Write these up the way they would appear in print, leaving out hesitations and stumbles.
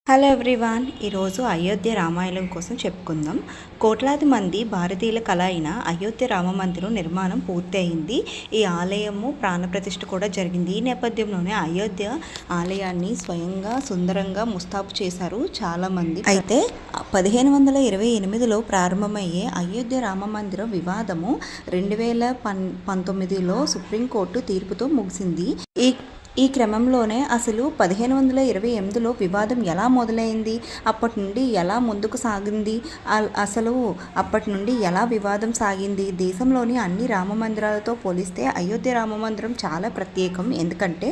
Hello everyone, ఈరోజు అయోధ్య రామాయణం కోసం చెప్పుకుందాం. కోట్లాది మంది భారతీయుల కళ అయిన అయోధ్య రామ మందిరం నిర్మాణం పూర్తి అయింది. ఈ ఆలయము ప్రాణప్రతిష్ఠ కూడా జరిగింది. ఈ నేపథ్యంలోనే అయోధ్య ఆలయాన్ని స్వయంగా సుందరంగా ముస్తాబు చేశారు చాలామంది. అయితే 1528లో ప్రారంభమయ్యే అయోధ్య రామ మందిరం వివాదము 2019లో సుప్రీంకోర్టు తీర్పుతో ముగిసింది. ఈ క్రమంలోనే అసలు 1528లో వివాదం ఎలా మొదలైంది, అప్పటి నుండి ఎలా ముందుకు సాగింది, అసలు అప్పటి నుండి ఎలా వివాదం సాగింది. దేశంలోని అన్ని రామ మందిరాలతో పోలిస్తే అయోధ్య రామ మందిరం చాలా ప్రత్యేకం. ఎందుకంటే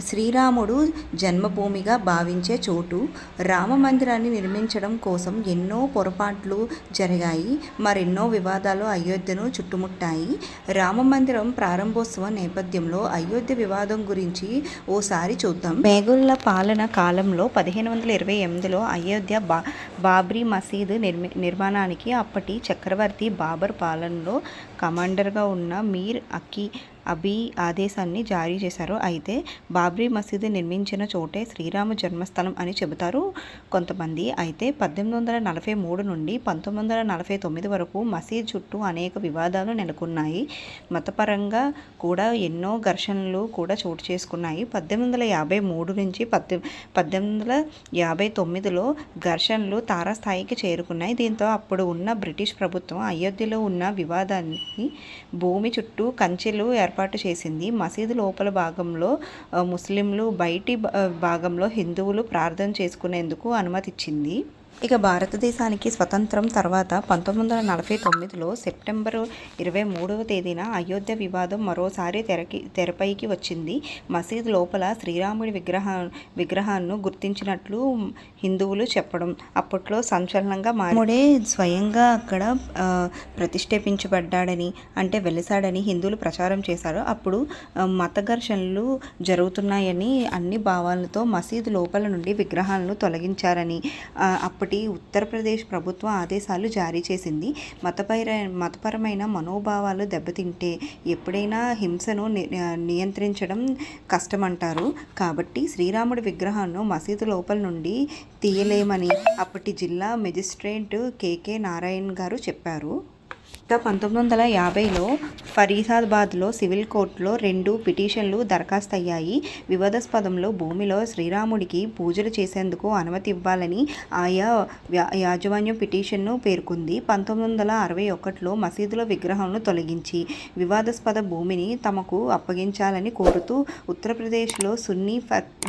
శ్రీరాముడు జన్మభూమిగా భావించే చోటు. రామ మందిరాన్ని నిర్మించడం కోసం ఎన్నో పొరపాట్లు జరిగాయి, మరెన్నో వివాదాలు అయోధ్యను చుట్టుముట్టాయి. రామ మందిరం ప్రారంభోత్సవం నేపథ్యంలో అయోధ్య వివాదం గురించి ఓసారి చూద్దాం. మొఘలుల పాలన కాలంలో 1528లో అయోధ్య బాబ్రీ మసీదు నిర్మాణానికి అప్పటి చక్రవర్తి బాబర్ పాలనలో కమాండర్గా ఉన్న మీర్ అబీ ఆదేశాన్ని జారీ చేశారు. అయితే బాబ్రీ మసీదు నిర్మించిన చోటే శ్రీరామ జన్మస్థలం అని చెబుతారు కొంతమంది. అయితే 1843 నుండి 1949 వరకు మసీద్ చుట్టూ అనేక వివాదాలు నెలకొన్నాయి. మతపరంగా కూడా ఎన్నో ఘర్షణలు కూడా చోటు చేసుకున్నాయి. 1853 నుంచి 1859లో ఘర్షణలు తారాస్థాయికి చేరుకున్నాయి. దీంతో అప్పుడు ఉన్న బ్రిటిష్ ప్రభుత్వం అయోధ్యలో ఉన్న వివాదాన్ని భూమి చుట్టూ కంచెలు ఏర్పాటు చేసింది. మసీదు లోపల భాగంలో ముస్లింలు, బయటి భాగంలో హిందువులు ప్రార్థన చేసుకునేందుకు అనుమతిచ్చింది. ఇక భారతదేశానికి స్వతంత్రం తర్వాత 1949లో సెప్టెంబర్ 23వ తేదీన అయోధ్య వివాదం మరోసారి తెరపైకి వచ్చింది. మసీదు లోపల శ్రీరాముడి విగ్రహాన్ని గుర్తించినట్లు హిందువులు చెప్పడం అప్పట్లో సంచలనంగా మారాడే స్వయంగా అక్కడ ప్రతిష్ఠించబడ్డాడని, అంటే వెలిసాడని హిందువులు ప్రచారం చేశారు. అప్పుడు మత ఘర్షణలు జరుగుతున్నాయని అన్ని భావాలతో మసీదు లోపల నుండి విగ్రహాలను తొలగించారని అప్పటి ఉత్తరప్రదేశ్ ప్రభుత్వం ఆదేశాలు జారీ చేసింది. మతపరమైన మనోభావాలు దెబ్బతింటే ఎప్పుడైనా హింసను నియంత్రించడం కష్టమంటారు. కాబట్టి శ్రీరాముడి విగ్రహాన్ని మసీదు లోపల నుండి తీయలేమని అప్పటి జిల్లా మెజిస్ట్రేట్ కేకే నారాయణ్ గారు చెప్పారు. 1950లో ఫరీదాబాద్లో సివిల్ కోర్టులో 2 పిటిషన్లు దరఖాస్తు అయ్యాయి. వివాదాస్పదంలో భూమిలో శ్రీరాముడికి పూజలు చేసేందుకు అనుమతి ఇవ్వాలని ఆయా యాజమాన్యం పిటిషన్ను పేర్కొంది. 1961లో మసీదులో విగ్రహాలను తొలగించి వివాదాస్పద భూమిని తమకు అప్పగించాలని కోరుతూ ఉత్తరప్రదేశ్లో సున్నీ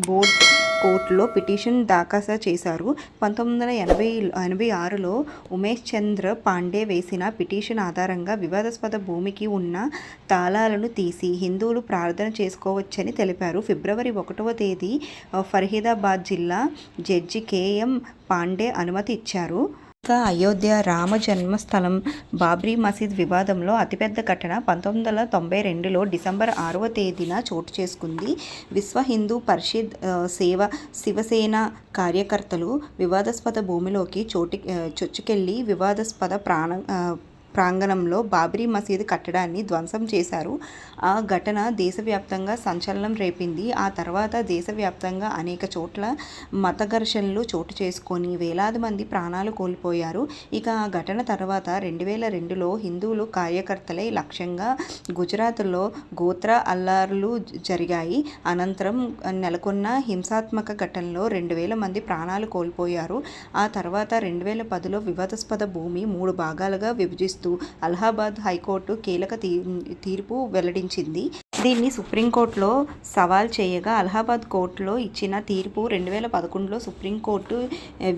బోర్డ్ కోర్టులో పిటిషన్ దాఖలు చేశారు. 1986లో ఉమేష్ చంద్ర పాండే వేసిన పిటిషన్ ఆధారంగా వివాదాస్పద భూమికి ఉన్న తాళాలను తీసి హిందువులు ప్రార్థన చేసుకోవచ్చని తెలిపారు. ఫిబ్రవరి 1వ తేదీ ఫరీదాబాద్ జిల్లా జడ్జి కేఎం పాండే అనుమతి ఇచ్చారు. ఇక అయోధ్య రామ జన్మస్థలం బాబ్రీ మసీద్ వివాదంలో అతిపెద్ద ఘటన 1992లో డిసెంబర్ 6వ తేదీన చోటు చేసుకుంది. విశ్వ హిందూ పరిషత్ శివసేన కార్యకర్తలు వివాదాస్పద భూమిలోకి చొచ్చుకెళ్లి వివాదాస్పద ప్రాంగణంలో బాబ్రీ మసీదు కట్టడాన్ని ధ్వంసం చేశారు. ఆ ఘటన దేశవ్యాప్తంగా సంచలనం రేపింది. ఆ తర్వాత దేశవ్యాప్తంగా అనేక చోట్ల మత ఘర్షణలు చోటు చేసుకొని వేలాది మంది ప్రాణాలు కోల్పోయారు. ఇక ఆ ఘటన తర్వాత 2002లో హిందువులు కార్యకర్తలే లక్ష్యంగా గుజరాత్లో గోత్ర అల్లర్లు జరిగాయి. అనంతరం నెలకొన్న హింసాత్మక ఘటనలో 2000 మంది ప్రాణాలు కోల్పోయారు. ఆ తర్వాత 2010లో వివాదాస్పద భూమి 3 భాగాలుగా విభజిస్తూ అలహాబాద్ హైకోర్టు కీలక తీర్పు వెల్లడించింది. దీన్ని సుప్రీంకోర్టులో సవాల్ చేయగా అలహాబాద్ కోర్టులో ఇచ్చిన తీర్పు 2011లో సుప్రీంకోర్టు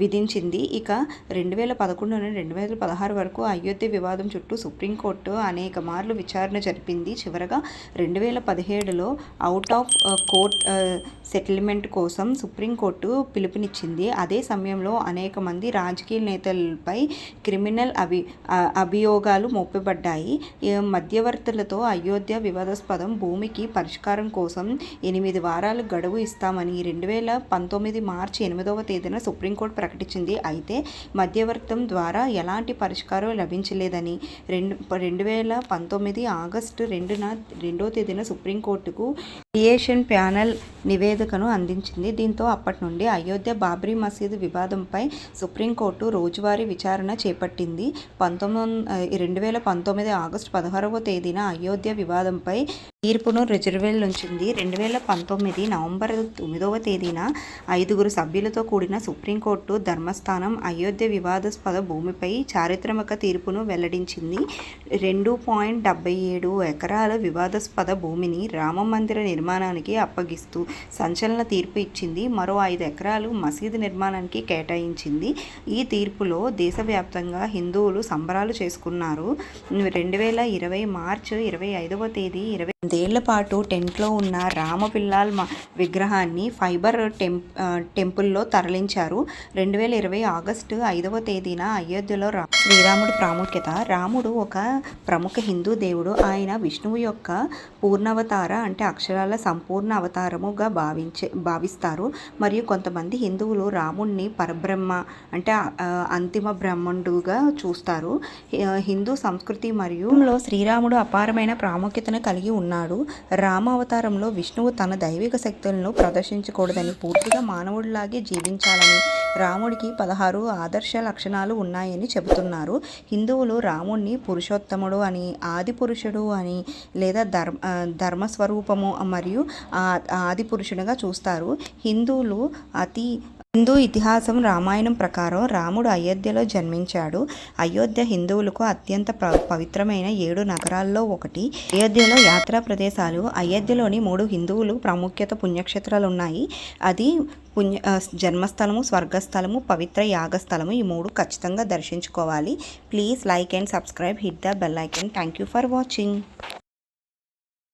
విధించింది. ఇక 2011 నుండి 2016 వరకు అయోధ్య వివాదం చుట్టూ సుప్రీంకోర్టు అనేక మార్లు విచారణ జరిపింది. చివరగా 2017లో అవుట్ ఆఫ్ కోర్ట్ సెటిల్మెంట్ కోసం సుప్రీంకోర్టు పిలుపునిచ్చింది. అదే సమయంలో అనేక మంది రాజకీయ నేతలపై క్రిమినల్ అభియోగాలు మోపబడ్డాయి. మధ్యవర్తులతో అయోధ్య వివాదాస్పదం భూమికి పరిష్కారం కోసం 8 వారాలు గడువు ఇస్తామని 2019 మార్చి 8వ తేదీన సుప్రీంకోర్టు ప్రకటించింది. అయితే మధ్యవర్తం ద్వారా ఎలాంటి పరిష్కారం లభించలేదని 2019 ఆగస్టు 2వ తేదీన సుప్రీంకోర్టుకు క్రియేషన్ ప్యానెల్ నివేదికను అందించింది. దీంతో అప్పటి నుండి అయోధ్య బాబ్రీ మసీదు వివాదంపై సుప్రీంకోర్టు రోజువారీ విచారణ చేపట్టింది. 2019 ఆగస్టు 16వ తేదీన అయోధ్య వివాదంపై తీర్పును రిజర్వేలుంచింది. 2019 నవంబర్ 9వ తేదీన 5 సభ్యులతో కూడిన సుప్రీంకోర్టు ధర్మాసనం అయోధ్య వివాదాస్పద భూమిపై చారిత్రక తీర్పును వెల్లడించింది. 2.77 ఎకరాల వివాదాస్పద భూమిని రామమందిర నిర్మాణానికి అప్పగిస్తూ సంచలన తీర్పు ఇచ్చింది. మరో 5 ఎకరాలు మసీదు నిర్మాణానికి కేటాయించింది. ఈ తీర్పులో దేశవ్యాప్తంగా హిందువులు సంబరాలు చేసుకున్నారు. 2020 మార్చి 25వ తేదీ 20 ఏళ్ల పాటు టెంట్లో ఉన్న రామపిల్లాల్ విగ్రహాన్ని ఫైబర్ టెంపుల్లో తరలించారు. 2020 ఆగస్టు 5వ తేదీన అయోధ్యలో శ్రీరాముడి ప్రాముఖ్యత. రాముడు ఒక ప్రముఖ హిందూ దేవుడు. ఆయన విష్ణువు యొక్క పూర్ణావతార అంటే అక్షరాల సంపూర్ణ అవతారముగా భావిస్తారు. మరియు కొంతమంది హిందువులు రాముడిని పరబ్రహ్మ అంటే అంతిమ బ్రహ్మణుడుగా చూస్తారు. హిందూ సంస్కృతి మరియు శ్రీరాముడు అపారమైన ప్రాముఖ్యతను కలిగి ఉన్నాడు. రామ అవతారంలో విష్ణువు తన దైవిక శక్తులను ప్రదర్శించకూడదని, పూర్తిగా మానవుడిలాగే జీవించాలని, రాముడికి 16 ఆదర్శ లక్షణాలు ఉన్నాయని చెబుతున్నారు. హిందువులు రాముడిని పురుషోత్తముడు అని, ఆది పురుషుడు అని లేదా ధర్మస్వరూపము మరియు ఆది పురుషుడిగా చూస్తారు. హిందూ ఇతిహాసం రామాయణం ప్రకారం రాముడు అయోధ్యలో జన్మించాడు. అయోధ్య హిందువులకు అత్యంత పవిత్రమైన 7 నగరాల్లో ఒకటి. అయోధ్యలో యాత్రా ప్రదేశాలు. అయోధ్యలోని 3 హిందువులు ప్రాముఖ్యత పుణ్యక్షేత్రాలు ఉన్నాయి. అది జన్మస్థలము, స్వర్గస్థలము, పవిత్ర యాగస్థలము. ఈ 3 ఖచ్చితంగా దర్శించుకోవాలి. Please like and subscribe, hit the bell icon. Thank you for watching.